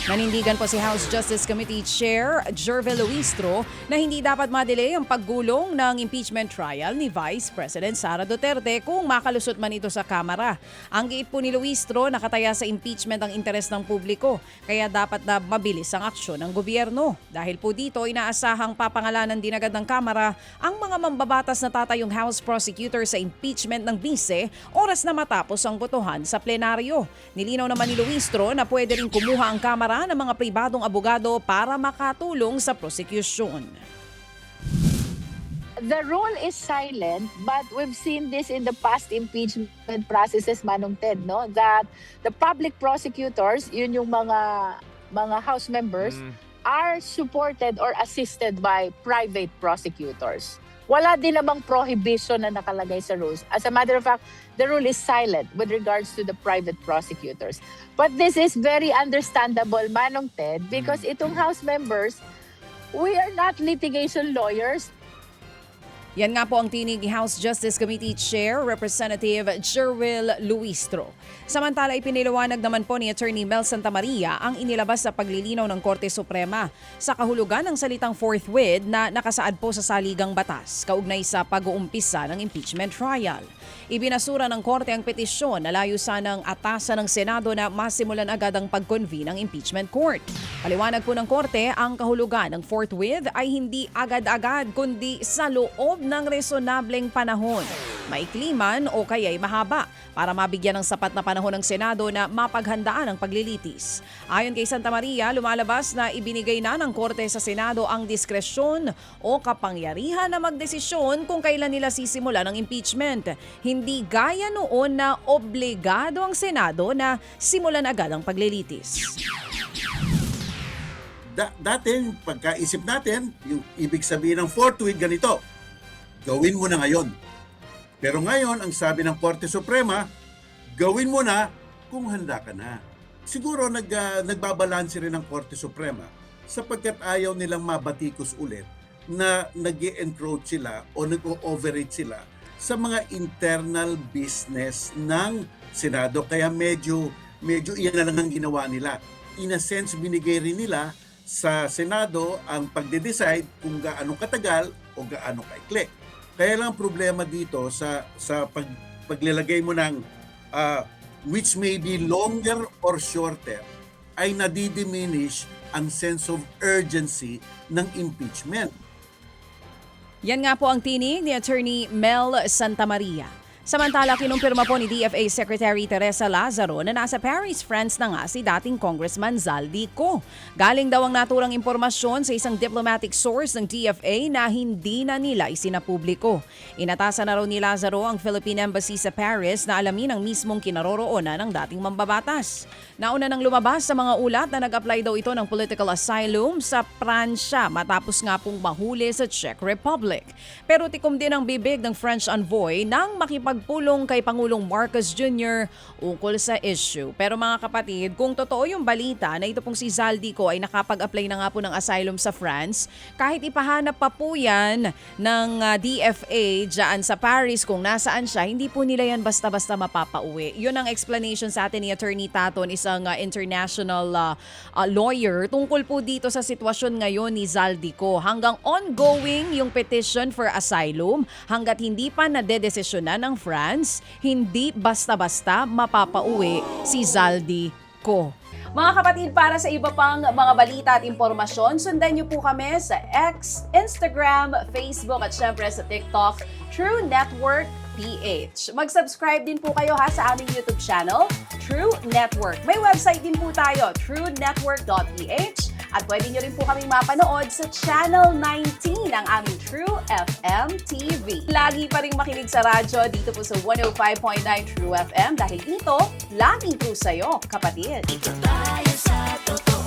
Nanindigan po si House Justice Committee Chair Jervel Luistro na hindi dapat madelay ang paggulong ng impeachment trial ni Vice President Sara Duterte kung makalusot man ito sa Kamara. Ang giit po ni Luistro, nakataya sa impeachment ang interes ng publiko, kaya dapat na mabilis ang aksyon ng gobyerno. Dahil po dito, inaasahang papangalanan din agad ng Kamara ang mga mambabatas na tatayong House Prosecutor sa impeachment ng bise oras na matapos ang botohan sa plenaryo. Nilinaw naman ni Luistro na pwede rin kumuha ang Kamara ng mga pribadong abogado para makatulong sa prosecution. The rule is silent, but we've seen this in the past impeachment processes, Manong Ted, no? That the public prosecutors, yun yung mga House members, are supported or assisted by private prosecutors. Wala din namang prohibition na nakalagay sa rules. As a matter of fact, the rule is silent with regards to the private prosecutors. But this is very understandable, Manong Ted, because itong House members, we are not litigation lawyers. Yan nga po ang tinig ni House Justice Committee Chair Representative Jervel Luistro. Samantala, ipiniliwanag naman po ni Attorney Mel Santamaria ang inilabas sa paglilinaw ng Korte Suprema sa kahulugan ng salitang forthwith na nakasaad po sa saligang batas kaugnay sa pag-uumpisa ng impeachment trial. Ibinasura ng Korte ang petisyon na layo sanang atasan ng Senado na masimulan agad ang pag-convene ng impeachment court. Paliwanag po ng Korte, ang kahulugan ng forthwith ay hindi agad-agad kundi sa loob ng resonableng panahon. Maikli man o kaya'y mahaba para mabigyan ng sapat na panahon ng Senado na mapaghandaan ang paglilitis. Ayon kay Santa Maria, lumalabas na ibinigay na ng Korte sa Senado ang diskresyon o kapangyarihan na magdesisyon kung kailan nila sisimula ng impeachment. Hindi gaya noon na obligado ang Senado na simulan agad ang paglilitis. Dati, pagkaisip natin, yung ibig sabihin ng forthwith ganito, gawin mo na ngayon. Pero ngayon, ang sabi ng Korte Suprema, gawin mo na kung handa ka na. Siguro nagbabalanse rin ang Korte Suprema sapagkat ayaw nilang mabatikos ulit na nag-encroach sila o nag-overreach sila sa mga internal business ng Senado. Kaya medyo iyan na lang ang ginawa nila. In a sense, binigay rin nila sa Senado ang pagde-decide kung gaano katagal o gaano kaikli. Kaya lang ang problema dito sa paglalagay mo ng which may be longer or shorter ay nadidiminish ang sense of urgency ng impeachment. Yan nga po ang tinig ni Attorney Mel Santamaria. Samantala, kinumpirma po ni DFA Secretary Teresa Lazaro na nasa Paris, France na nga si dating Congressman Zaldico. Galing daw ang naturang impormasyon sa isang diplomatic source ng DFA na hindi na nila isinapubliko. Inatasan na raw ni Lazaro ang Philippine Embassy sa Paris na alamin ang mismong kinaroroonan ng dating mambabatas. Nauna nang lumabas sa mga ulat na nag-apply daw ito ng political asylum sa Pransya matapos nga pong mahuli sa Czech Republic. Pero tikom din ang bibig ng French envoy nang makipagpulong kay Pangulong Marcos Jr. ukol sa issue. Pero mga kapatid, kung totoo yung balita na ito pong si Zaldico ay nakapag-apply na nga po ng asylum sa France, kahit ipahanap pa po yan ng DFA dyan sa Paris kung nasaan siya, hindi po nila yan basta-basta mapapauwi. Yun ang explanation sa atin ni Attorney Taton, isang international lawyer tungkol po dito sa sitwasyon ngayon ni Zaldico. Hanggang ongoing yung petition for asylum, hanggat hindi pa nadedesisyonan ng France, hindi basta-basta mapapauwi si Zaldico. Mga kapatid, para sa iba pang mga balita at impormasyon, sundan niyo po kami sa X, Instagram, Facebook at syempre sa TikTok, True Network PH. Mag-subscribe din po kayo sa aming YouTube channel, True Network. May website din po tayo, truenetwork.ph, at pwede nyo rin po kaming mapanood sa Channel 19 ng aming True FM TV. Lagi pa rin makinig sa radyo dito po sa 105.9 True FM dahil dito, laging true sa'yo, kapatid. Ito tayo sa totoo.